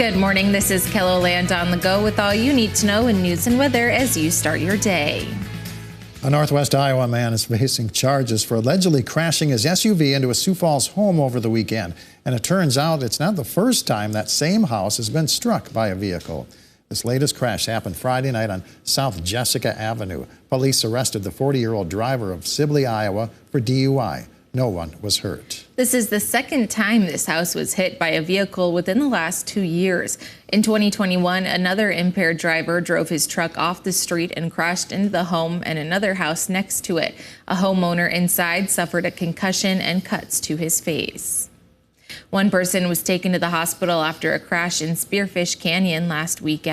Good morning. This is KELOLAND on the go with all you need to know in news and weather as you start your day. A Northwest Iowa man is facing charges for allegedly crashing his SUV into a Sioux Falls home over the weekend. And it turns out it's not the first time that same house has been struck by a vehicle. This latest crash happened Friday night on South Jessica Avenue. Police arrested the 40-year-old driver of Sibley, Iowa for DUI. No one was hurt. This is the second time this house was hit by a vehicle within the last 2 years. In 2021, another impaired driver drove his truck off the street and crashed into the home and another house next to it. A homeowner inside suffered a concussion and cuts to his face. One person was taken to the hospital after a crash in Spearfish Canyon last week.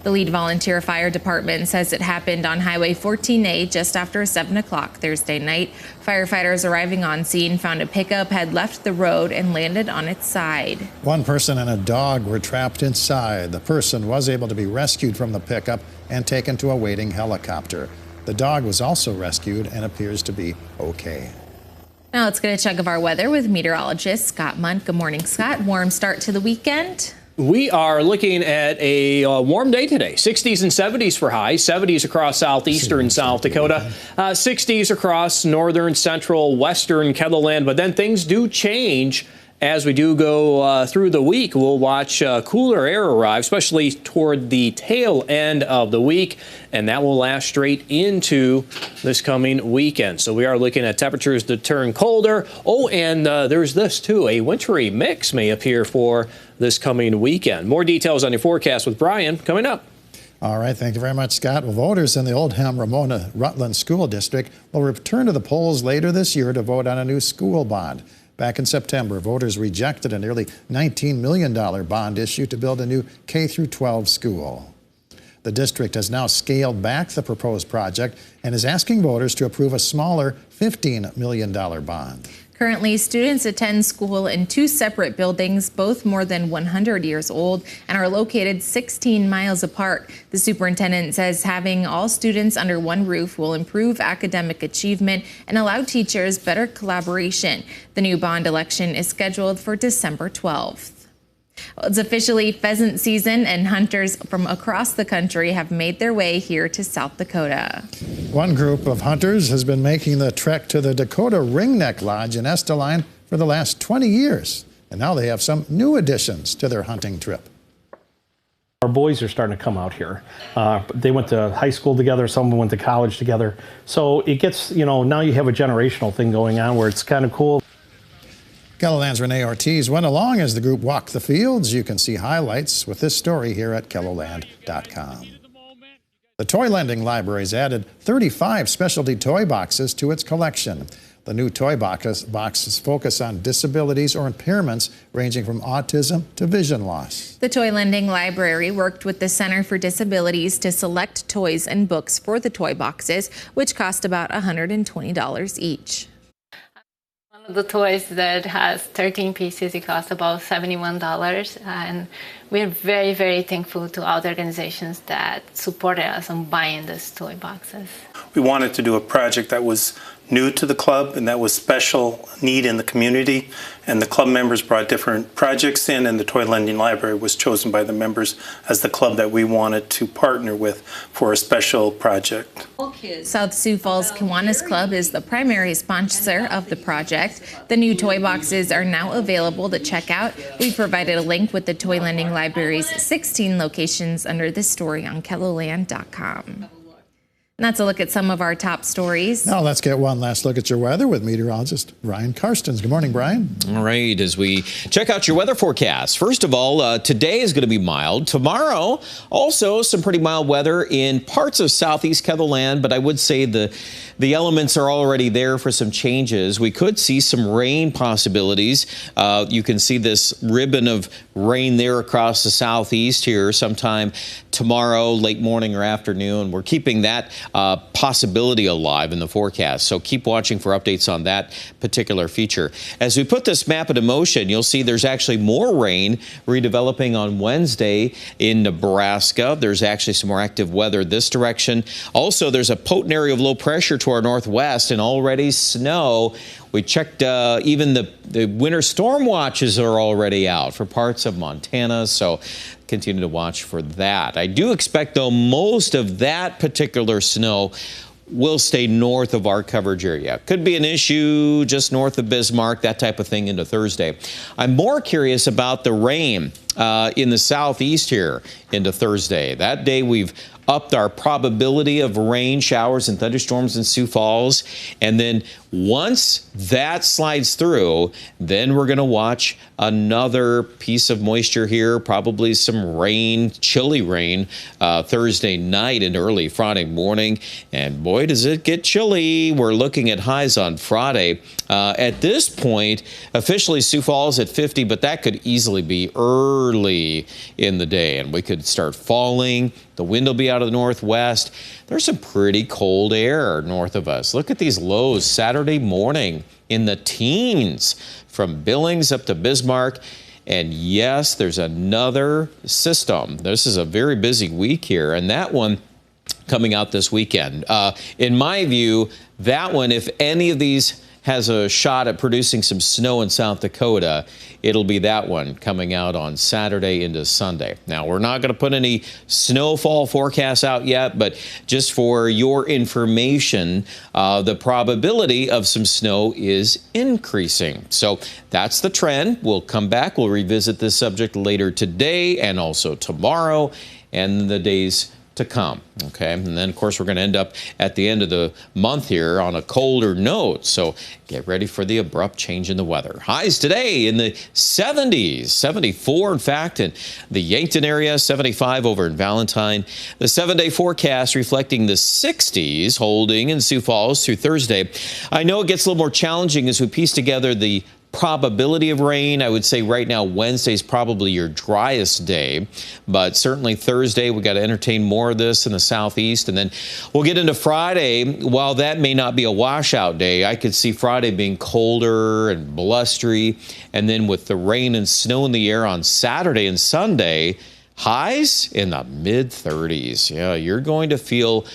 The lead volunteer fire department says it happened on Highway 14A just after 7 o'clock Thursday night. Firefighters arriving on scene found a pickup had left the road and landed on its side. One person and a dog were trapped inside. The person was able to be rescued from the pickup and taken to a waiting helicopter. The dog was also rescued and appears to be okay. Now let's get a check of our weather with meteorologist Scott Munt. Good morning, Scott. Warm start to the weekend. We are looking at a warm day today. 60s and 70s for highs, 70s across southeastern South Dakota, 60s across northern, central, western KELOLAND. But then things do change as we do go through the week. We'll watch cooler air arrive, especially toward the tail end of the week, and that will last straight into this coming weekend. So we are looking at temperatures that turn colder. Oh, and there's this too. A wintry mix may appear for this coming weekend. More details on your forecast with Brian coming up. All right, thank you very much, Scott. Well, voters in the Oldham Ramona Rutland School District will return to the polls later this year to vote on a new school bond. Back in September, voters rejected a nearly $19 million bond issue to build a new K-12 school. The district has now scaled back the proposed project and is asking voters to approve a smaller $15 million bond. Currently, students attend school in two separate buildings, both more than 100 years old, and are located 16 miles apart. The superintendent says having all students under one roof will improve academic achievement and allow teachers better collaboration. The new bond election is scheduled for December 12th. Well, it's officially pheasant season, and hunters from across the country have made their way here to South Dakota. One group of hunters has been making the trek to the Dakota Ringneck Lodge in Estelline for the last 20 years, and now they have some new additions to their hunting trip. Our boys are starting to come out here. They went to high school together, some of them went to college together. So it gets, now you have a generational thing going on where it's kind of cool. KELOLAND's Renee Ortiz went along as the group walked the fields. You can see highlights with this story here at KELOLAND.com. The Toy Lending Library's added 35 specialty toy boxes to its collection. The new toy boxes focus on disabilities or impairments ranging from autism to vision loss. The Toy Lending Library worked with the Center for Disabilities to select toys and books for the toy boxes, which cost about $120 each. The toys that has 13 pieces, it costs about $71, and we're very, very thankful to all the organizations that supported us on buying these toy boxes. We wanted to do a project that was new to the club and that was special need in the community, and the club members brought different projects in, and the Toy Lending Library was chosen by the members as the club that we wanted to partner with for a special project. South Sioux Falls Kiwanis Club is the primary sponsor of the project. The new toy boxes are now available to check out. We provided a link with the Toy Lending Library's 16 locations under this story on KELOLAND.com. And that's a look at some of our top stories. Now let's get one last look at your weather with meteorologist Brian Karstens. Good morning, Brian. All right, as we check out your weather forecast. First of all, today is going to be mild. Tomorrow, also some pretty mild weather in parts of southeast KELOLAND, but I would say the elements are already there for some changes. We could see some rain possibilities. You can see this ribbon of rain there across the southeast here sometime tomorrow, late morning or afternoon. We're keeping that possibility alive in the forecast, so keep watching for updates on that particular feature. As we put this map into motion, you'll see there's actually more rain redeveloping on Wednesday in Nebraska. There's actually some more active weather this direction. Also, there's a potent area of low pressure to our northwest and already snow We checked even the winter storm watches are already out for parts of Montana, so continue to watch for that. I do expect, though, most of that particular snow will stay north of our coverage area. Could be an issue just north of Bismarck, that type of thing into Thursday. I'm more curious about the rain in the southeast here into Thursday. That day we've upped our probability of rain, showers, and thunderstorms in Sioux Falls. And then once that slides through, then we're going to watch another piece of moisture here, probably some rain, chilly rain, Thursday night and early Friday morning. And boy, does it get chilly. We're looking at highs on Friday. At this point, officially Sioux Falls at 50, but that could easily be early in the day, and we could start falling. The wind will be out of the northwest. There's some pretty cold air north of us. Look at these lows Saturday morning in the teens from Billings up to Bismarck. And yes, there's another system. This is a very busy week here, and that one coming out this weekend. In my view, that one, if any of these has a shot at producing some snow in South Dakota, it'll be that one coming out on Saturday into Sunday. Now, we're not going to put any snowfall forecasts out yet, but just for your information, the probability of some snow is increasing. So that's the trend. We'll come back. We'll revisit this subject later today and also tomorrow and the days to come. Okay, and then of course we're going to end up at the end of the month here on a colder note, so get ready for the abrupt change in the weather. Highs today in the 70s, 74 in fact in the Yankton area, 75 over in Valentine. The 7-day forecast reflecting the 60s holding in Sioux Falls through Thursday. I know it gets a little more challenging as we piece together the probability of rain. I would say right now Wednesday is probably your driest day, but certainly Thursday we got to entertain more of this in the southeast, and then we'll get into Friday. While that may not be a washout day, I could see Friday being colder and blustery, and then with the rain and snow in the air on Saturday and Sunday, highs in the mid-30s. Yeah, you're going to feel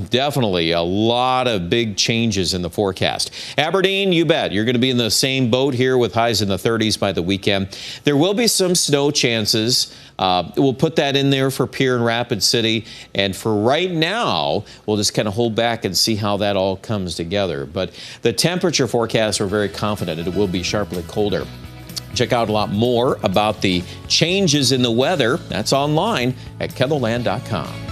definitely a lot of big changes in the forecast. Aberdeen, you bet. You're going to be in the same boat here with highs in the 30s by the weekend. There will be some snow chances. We'll put that in there for Pierre and Rapid City. And for right now, we'll just kind of hold back and see how that all comes together. But the temperature forecasts are very confident it will be sharply colder. Check out a lot more about the changes in the weather. That's online at KENNELLAND.com.